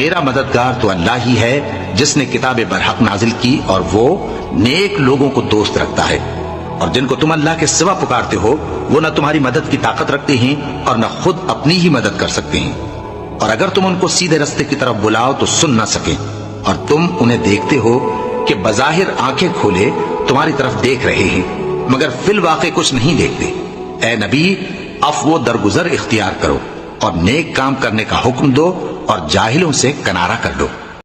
मेरा मददगार तो अल्लाह ही है जिसने किताब बरहक नाजिल की और वो नेक लोगों को दोस्त रखता है। और जिनको तुम अल्लाह के सिवा पुकारते हो वो न तुम्हारी मदद की ताकत रखते हैं और न खुद अपनी ही मदद कर सकते हैं। और अगर तुम उनको सीधे रास्ते की तरफ बुलाओ तो सुन न सके, और तुम उन्हें देखते हो कि बज़ाहिर आंखें खोले तुम्हारी तरफ देख रहे हैं मगर फिल वाक़े कुछ नहीं देखते। ए नबी, अफ़्व दरगुजर इख्तियार करो और नेक काम करने का हुक्म दो और जाहिलों से किनारा कर दो।